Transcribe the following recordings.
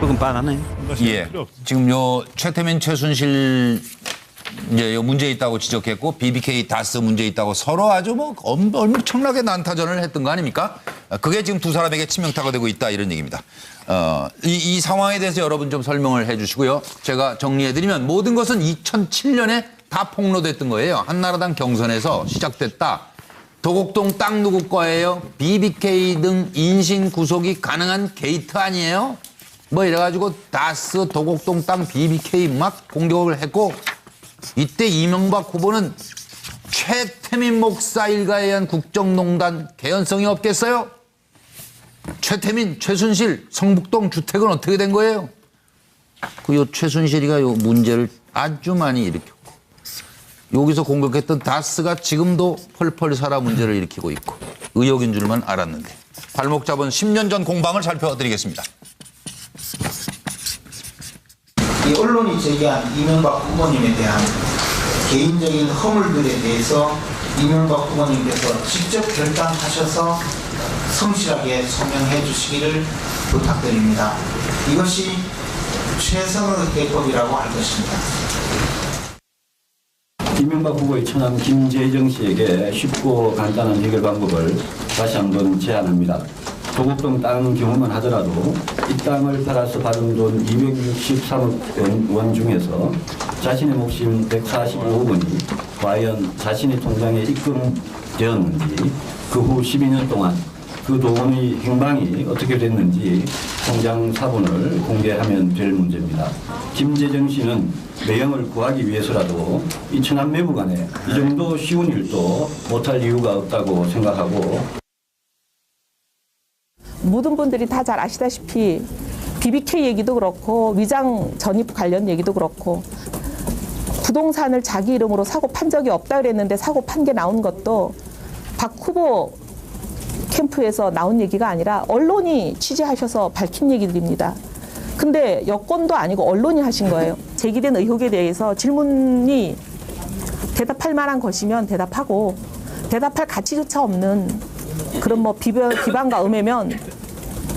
그건 빤하네. 예. 지금 요 최태민, 최순실 이제 요 문제 있다고 지적했고 BBK 다스 문제 있다고 서로 아주 뭐 엄청나게 난타전을 했던 거 아닙니까? 그게 지금 두 사람에게 치명타가 되고 있다 이런 얘기입니다. 이 상황에 대해서 여러분 좀 설명을 해 주시고요. 제가 정리해드리면 모든 것은 2007년에 다 폭로됐던 거예요. 한나라당 경선에서 시작됐다. 도곡동 땅 누구 거예요? BBK 등 인신 구속이 가능한 게이트 아니에요? 뭐 이래가지고 다스 도곡동 땅 BBK 막 공격을 했고 이때 이명박 후보는 최태민 목사 일가에 의한 국정농단 개연성이 없겠어요? 최태민, 최순실, 성북동 주택은 어떻게 된 거예요? 요 최순실이가 요 문제를 아주 많이 일으켰고 여기서 공격했던 다스가 지금도 펄펄 살아 문제를 일으키고 있고 의혹인 줄만 알았는데 발목 잡은 10년 전 공방을 살펴드리겠습니다. 이 언론이 제기한 이명박 후보님에 대한 개인적인 허물들에 대해서 이명박 후보님께서 직접 결단하셔서 성실하게 소명해 주시기를 부탁드립니다. 이것이 최선의 대법이라고 할 것입니다. 이명박 후보의 처남 김재정 씨에게 쉽고 간단한 해결 방법을 다시 한번 제안합니다. 도곡동 땅 경우만 하더라도 이 땅을 팔아서 받은 돈 263억 원 중에서 자신의 몫인 145억 원이 과연 자신의 통장에 입금되었는지 그 후 12년 동안 그 돈의 행방이 어떻게 됐는지 통장 사본을 공개하면 될 문제입니다. 김재정 씨는 매형을 구하기 위해서라도 이 처남 매부간에 이 정도 쉬운 일도 못할 이유가 없다고 생각하고 모든 분들이 다 잘 아시다시피 BBK 얘기도 그렇고 위장 전입 관련 얘기도 그렇고 부동산을 자기 이름으로 사고 판 적이 없다 그랬는데 사고 판 게 나온 것도 박 후보 캠프에서 나온 얘기가 아니라 언론이 취재하셔서 밝힌 얘기들입니다. 근데 여권도 아니고 언론이 하신 거예요. 제기된 의혹에 대해서 질문이 대답할 만한 것이면 대답하고 대답할 가치조차 없는 그런 뭐 비방과 음해면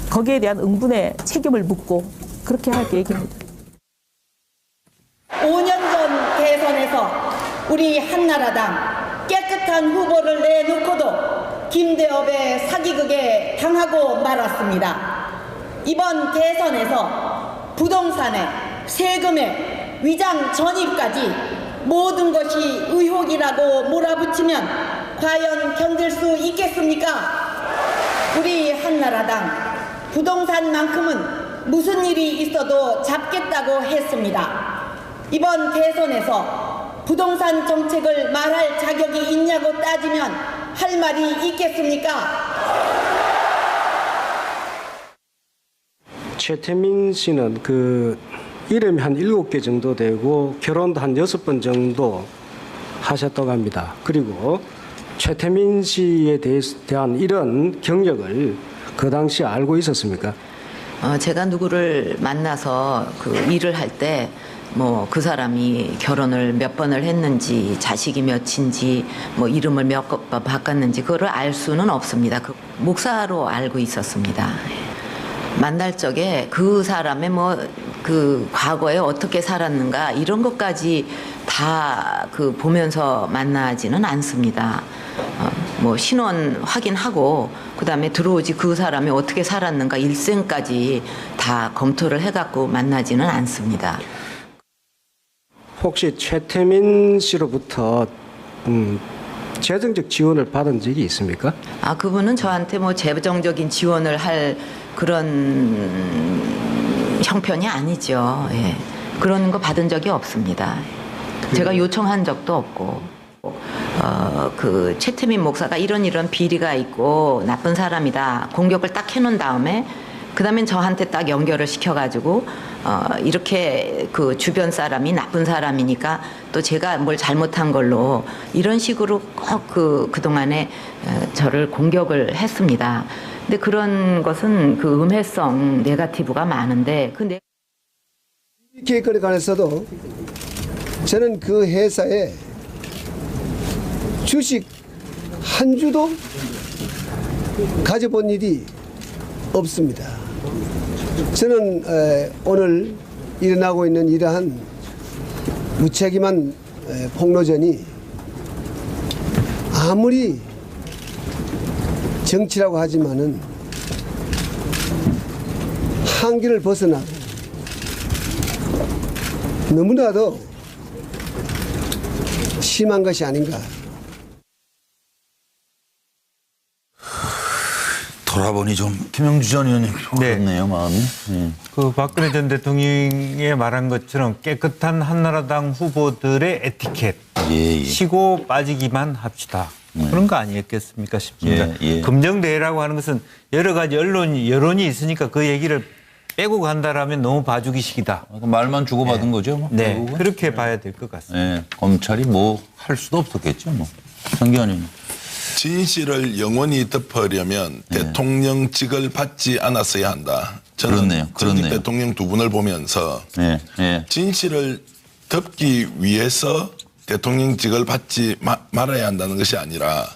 거기에 대한 응분의 책임을 묻고 그렇게 할 계획입니다. 5년 전 대선에서 우리 한나라당 깨끗한 후보를 내놓고도 김대업의 사기극에 당하고 말았습니다. 이번 대선에서 부동산에 세금에 위장 전입까지 모든 것이 의혹이라고 몰아붙이면 과연 견딜 수 있겠습니까? 우리 한나라당 부동산만큼은 무슨 일이 있어도 잡겠다고 했습니다. 이번 대선에서 부동산 정책을 말할 자격이 있냐고 따지면 할 말이 있겠습니까? 최태민 씨는 그 이름이 한 7개 정도 되고 결혼도 한 6번 정도 하셨다고 합니다. 그리고 최태민 씨에 대한 이런 경력을 그 당시 알고 있었습니까? 제가 누구를 만나서 그 일을 할 때 뭐 그 사람이 결혼을 몇 번을 했는지 자식이 몇인지 뭐 이름을 몇 번 바꿨는지 그거를 알 수는 없습니다. 그 목사로 알고 있었습니다. 만날 적에 그 사람의 뭐 그 과거에 어떻게 살았는가 이런 것까지 다 그 보면서 만나지는 않습니다. 뭐 신원 확인하고 그다음에 들어오지 그 사람이 어떻게 살았는가 일생까지 다 검토를 해갖고 만나지는 않습니다. 혹시 최태민 씨로부터 재정적 지원을 받은 적이 있습니까? 그분은 저한테 뭐 재정적인 지원을 할 그런 형편이 아니죠. 예. 그런 거 받은 적이 없습니다. 제가 요청한 적도 없고. 그 최태민 목사가 이런 비리가 있고 나쁜 사람이다 공격을 딱 해놓은 다음에 그다음엔 저한테 딱 연결을 시켜가지고 이렇게 그 주변 사람이 나쁜 사람이니까 또 제가 뭘 잘못한 걸로 이런 식으로 꼭 그동안에 저를 공격을 했습니다. 근데 그런 것은 그 음해성 네거티브가 많은데 그 BBK 건에 관해서도 저는 그 회사에 주식 한 주도 가져본 일이 없습니다. 저는 오늘 일어나고 있는 이러한 무책임한 폭로전이 아무리 정치라고 하지만은 한계를 벗어나고 너무나도 심한 것이 아닌가. 돌아보니 좀 김영주 전 의원님 그렇네요, 마음이. 그 박근혜 전 대통령이 말한 것처럼 깨끗한 한나라당 후보들의 에티켓 치고 빠지기만 합시다. 그런 거 아니었겠습니까 싶습니다. 금정대회라고 하는 것은 여러 가지 여론이 있으니까 그 얘기를 빼고 간다라면 너무 봐주기식이다. 말만 주고받은 거죠. 뭐, 네, 결국은. 그렇게 봐야 될 것 같습니다. 검찰이 뭐 할 수도 없었겠죠. 뭐. 정기환님. 진실을 영원히 덮으려면 대통령직을 받지 않았어야 한다. 저는 전직 대통령 두 분을 보면서 진실을 덮기 위해서 대통령직을 받지 말아야 한다는 것이 아니라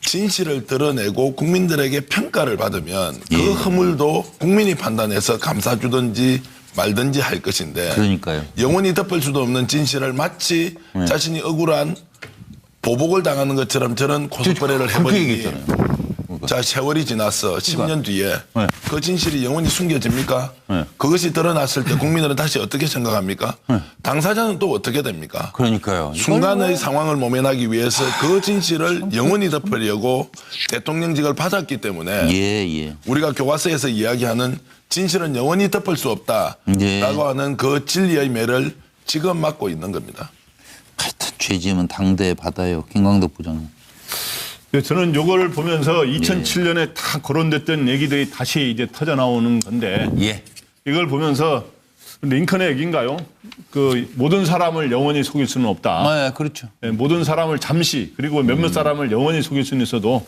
진실을 드러내고 국민들에게 평가를 받으면 그 허물도 국민이 판단해서 감싸주든지 말든지 할 것인데 그러니까요. 영원히 덮을 수도 없는 진실을 마치 자신이 억울한 보복을 당하는 것처럼 저는 고소거래를 해버리니 자 세월이 지났어 10년 뒤에 그 진실이 영원히 숨겨집니까? 그것이 드러났을 때 국민들은 다시 어떻게 생각합니까? 당사자는 또 어떻게 됩니까? 그러니까요. 순간의 상황을 모면하기 위해서 그 진실을 영원히 덮으려고 대통령직을 받았기 때문에 우리가 교과서에서 이야기하는 진실은 영원히 덮을 수 없다라고 하는 그 진리의 매를 지금 맞고 있는 겁니다. 하여튼 죄지으면 당대에 받아요. 김광덕 부장님. 저는 이걸 보면서 2007년에 다 거론됐던 얘기들이 다시 이제 터져 나오는 건데 이걸 보면서 링컨의 얘기인가요? 그 모든 사람을 영원히 속일 수는 없다. 그렇죠. 모든 사람을 잠시 그리고 몇몇 사람을 영원히 속일 수는 있어도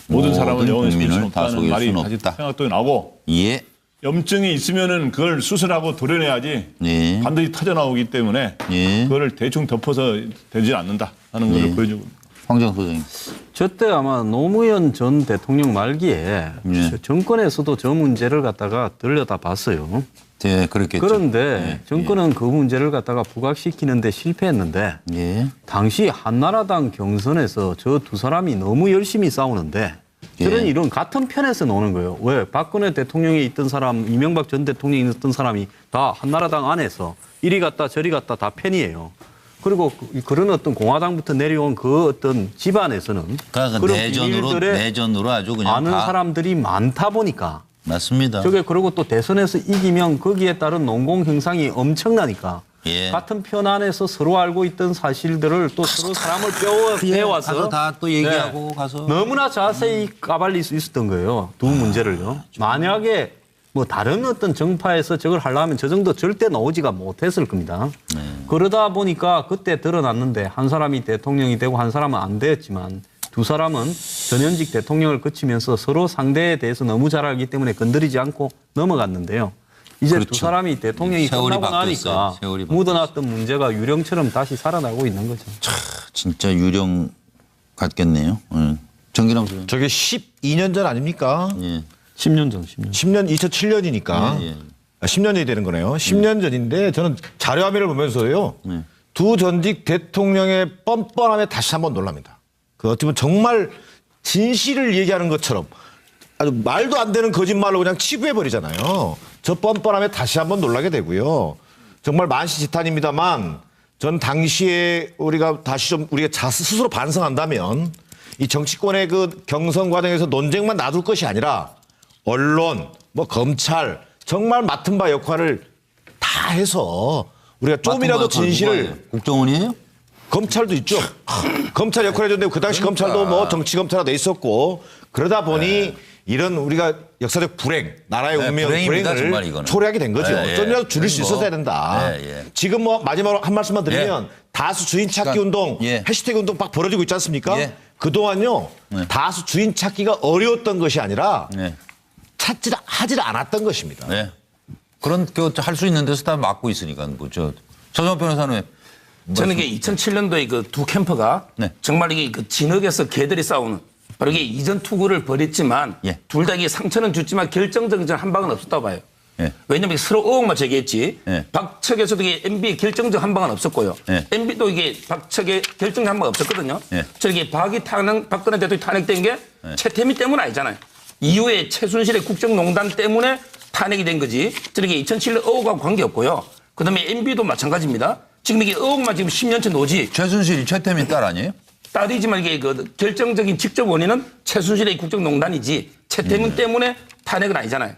모든 사람을 영원히 속일 수는 없다는 말이 다시 생각도 나고 염증이 있으면은 그걸 수술하고 도려내야지 반드시 터져 나오기 때문에 그거를 대충 덮어서 되지 않는다 하는 것을 보여주고. 황정 소장님. 저때 아마 노무현 전 대통령 말기에 정권에서도 저 문제를 갖다가 들여다봤어요. 그렇겠죠. 그런데 정권은 그 문제를 갖다가 부각시키는데 실패했는데 당시 한나라당 경선에서 저 두 사람이 너무 열심히 싸우는데 저는 이런 같은 편에서 노는 거예요. 왜? 박근혜 대통령이 있던 사람, 이명박 전 대통령이 있던 사람이 다 한나라당 안에서 이리 갔다 저리 갔다 다 편이에요. 그리고 그런 어떤 공화당부터 내려온 그 어떤 집안에서는 그러니까 내전으로 아주 그냥 아는 사람들이 많다 보니까 맞습니다. 저게 그리고 또 대선에서 이기면 거기에 따른 농공 형상이 엄청나니까 같은 편 안에서 서로 알고 있던 사실들을 또 서로 사람을 빼와서 다 또 얘기하고 가서 너무나 자세히 까발릴 수 있었던 거예요. 두 문제를요. 만약에 뭐 다른 어떤 정파에서 저걸 하려면 저 정도 절대 나오지가 못했을 겁니다. 그러다 보니까 그때 드러났는데 한 사람이 대통령이 되고 한 사람은 안 되었지만 두 사람은 전현직 대통령을 거치면서 서로 상대에 대해서 너무 잘 알기 때문에 건드리지 않고 넘어갔는데요. 이제 두 사람이 대통령이 끝나고 나니까 묻어놨던 문제가 유령처럼 다시 살아나고 있는 거죠. 진짜 유령 같겠네요. 정기남 소장님. 저게 12년 전 아닙니까? 10년 전. 10년 2007년이니까 10년이 되는 거네요. 10년 전인데 저는 자료화면을 보면서요. 두 전직 대통령의 뻔뻔함에 다시 한번 놀랍니다. 그 어떻게 보면 정말 진실을 얘기하는 것처럼 아주 말도 안 되는 거짓말로 그냥 치부해버리잖아요. 저 뻔뻔함에 다시 한번 놀라게 되고요. 정말 만시지탄입니다만 전 당시에 우리가 다시 좀 우리가 스스로 반성한다면 이 정치권의 그 경선 과정에서 논쟁만 놔둘 것이 아니라 언론, 뭐 검찰 정말 맡은 바 역할을 다 해서 우리가 좀이라도 진실을 국정원이에요? 검찰도 있죠. 검찰 역할을 해줬는데 그 당시 검찰도 뭐 정치 검찰화 돼 있었고 그러다 보니 이런 우리가 역사적 불행, 나라의 운명 불행을 초래하게 된 거죠. 좀이라도 줄일 수 있었어야 된다. 지금 뭐 마지막으로 한 말씀만 드리면 다수 주인 찾기 운동, 해시태그 운동 막 벌어지고 있지 않습니까? 그동안요. 다수 주인 찾기가 어려웠던 것이 아니라 하질 않았던 것입니다. 그런 할 수 있는 데서 다 막고 있으니까 뭐죠. 서정호 변호사는 저는 이게 2007년도에 그 두 캠프가 정말 이게 그 진흙에서 개들이 싸우는 바로 이게 이전 투구를 벌였지만 둘 다 이게 상처는 줬지만 결정적인 한 방은 없었다고 봐요. 왜냐하면 서로 의혹만 제기했지. 박측에서도 이게 MB 결정적 한 방은 없었고요. MB도 이게 박측에 결정적 한 방은 없었거든요. 저렇게 박근혜 대통령이 탄핵된 게 최태민 때문 아니잖아요. 이후에 최순실의 국정농단 때문에 탄핵이 된 거지. 저렇게 2007년 의혹하고 관계없고요. 그다음에 MB도 마찬가지입니다. 지금 이게 의혹만 지금 10년째 노지. 최순실이 최태민 딸 아니에요? 딸이지만 이게 그 결정적인 직접 원인은 최순실의 국정농단이지 최태민 때문에 탄핵은 아니잖아요.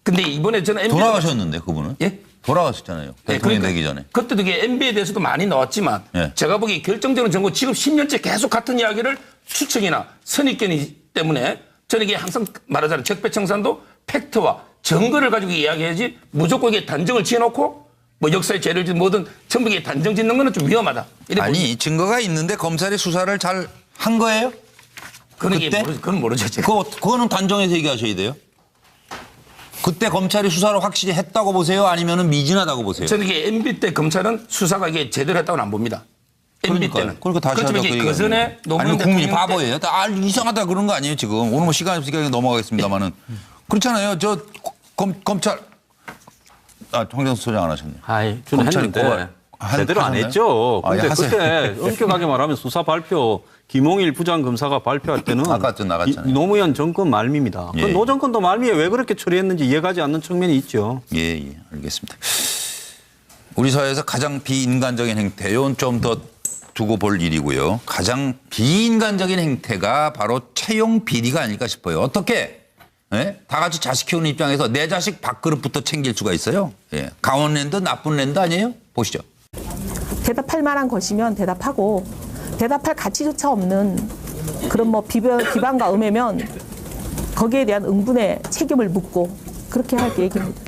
근데 이번에 저는 MB 돌아가셨는데 그분은? 예? 돌아가셨잖아요. 대통령 되기 전에. 그때도 이게 MB에 대해서도 많이 나왔지만 제가 보기에 결정적인 정보 지금 10년째 계속 같은 이야기를 추측이나 선입견이 때문에 저는 이게 항상 말하자면 적폐청산도 팩트와 증거를 가지고 이야기해야지 무조건 이게 단정을 지어놓고 뭐 역사의 죄를 짓든 뭐든 전부 이게 단정 짓는 거는 좀 위험하다. 아니 증거가 있는데 검찰이 수사를 잘 한 거예요? 그때? 그건 모르죠. 그거는 단정해서 얘기하셔야 돼요. 그때 검찰이 수사를 확실히 했다고 보세요? 아니면 미진하다고 보세요? 저는 이게 MB 때 검찰은 수사가 이게 제대로 했다고는 안 봅니다. MB 때는. 그러니까 다시 하자. 그 전에 아니면 국민이 바보예요? 이상하다 그런 거 아니에요 지금. 오늘 뭐 시간이 없으니까 넘어가겠습니다만은. 그렇잖아요. 저 검찰 황정수 소장 안 하셨네요. 저는 했는데 제대로 안 했죠. 근데 그때 엄격하게 말하면 수사 발표 김홍일 부장검사가 발표할 때는 아까 나갔잖아요. 노무현 정권 말미입니다. 그 노 정권도 말미에 왜 그렇게 처리했는지 이해가지 않는 측면이 있죠. 예, 알겠습니다. 우리 사회에서 가장 비인간적인 행태요. 좀 더 두고 볼 일이고요. 가장 비인간적인 행태가 바로 채용 비리가 아닐까 싶어요. 어떻게? 다 같이 자식 키우는 입장에서 내 자식 밥그릇부터 챙길 수가 있어요. 강원랜드 나쁜 랜드 아니에요? 보시죠. 대답할 만한 것이면 대답하고 대답할 가치조차 없는 그런 뭐 비방과 음해면 거기에 대한 응분의 책임을 묻고 그렇게 할 얘기입니다.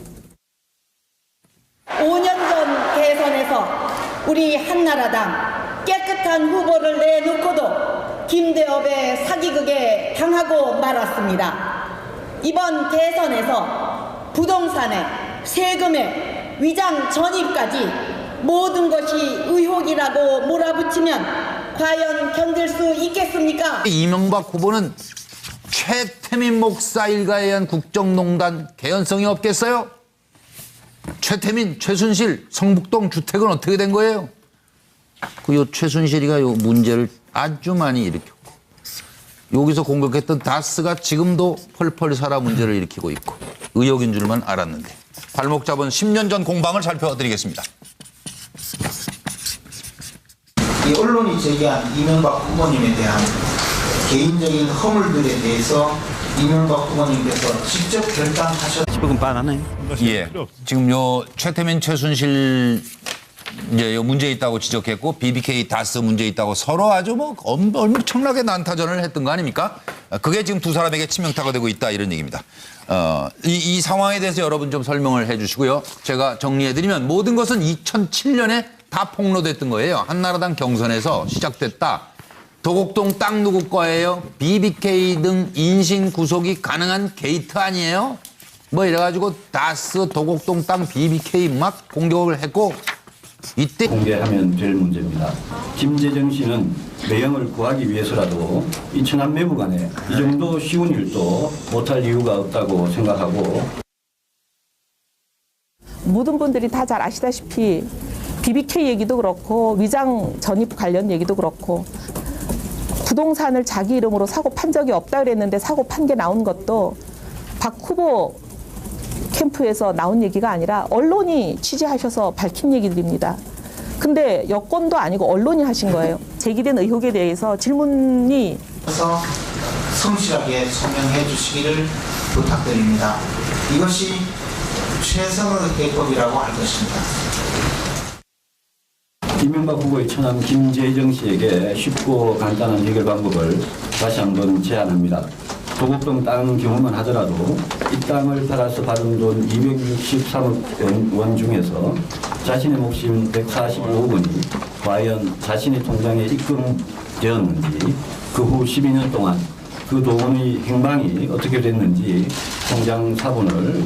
5년 전 대선에서 우리 한나라당 깨끗한 후보를 내놓고도 김대업의 사기극에 당하고 말았습니다. 이번 대선에서 부동산에 세금에 위장 전입까지 모든 것이 의혹이라고 몰아붙이면 과연 견딜 수 있겠습니까? 이명박 후보는 최태민 목사 일가에 의한 국정농단 개연성이 없겠어요? 최태민, 최순실, 성북동 주택은 어떻게 된 거예요? 요 최순실이가 요 문제를 아주 많이 일으켰고 여기서 공격했던 다스가 지금도 펄펄 살아 문제를 일으키고 있고 의혹인 줄만 알았는데 발목 잡은 10년 전 공방을 살펴드리겠습니다. 이 언론이 제기한 이명박 후보님에 대한 개인적인 허물들에 대해서 이명박 후보님께서 직접 결단하셨. 지금 빤하네. 예. 지금 요 최태민, 최순실 이제 요 문제 있다고 지적했고 BBK 다스 문제 있다고 서로 아주 뭐 엄청나게 난타전을 했던 거 아닙니까? 그게 지금 두 사람에게 치명타가 되고 있다 이런 얘기입니다. 이 상황에 대해서 여러분 좀 설명을 해주시고요. 제가 정리해드리면 모든 것은 2007년에 다 폭로됐던 거예요. 한나라당 경선에서 시작됐다. 도곡동 땅 누구 거예요? BBK 등 인신 구속이 가능한 게이트 아니에요? 뭐 이래가지고 다스 도곡동 땅 BBK 막 공격을 했고 이때 공개하면 될 문제입니다. 김재정 씨는 매형을 구하기 위해서라도 이 천안 매부간에 이 정도 쉬운 일도 못할 이유가 없다고 생각하고 모든 분들이 다 잘 아시다시피 BBK 얘기도 그렇고 위장 전입 관련 얘기도 그렇고 부동산을 자기 이름으로 사고 판 적이 없다 그랬는데 사고 판 게 나온 것도 박 후보 캠프에서 나온 얘기가 아니라 언론이 취재하셔서 밝힌 얘기들입니다. 근데 여권도 아니고 언론이 하신 거예요. 제기된 의혹에 대해서 질문이 그래서 성실하게 소명해 주시기를 부탁드립니다. 이것이 최선의 대법이라고 할 것입니다. 이명박 후보의 처남 김재정 씨에게 쉽고 간단한 해결 방법을 다시 한번 제안합니다. 도곡동 땅 경우만 하더라도 이 땅을 팔아서 받은 돈 263억 원 중에서 자신의 몫인 145억 원이 과연 자신의 통장에 입금되었는지 그 후 12년 동안 그 돈의 행방이 어떻게 됐는지 통장 사본을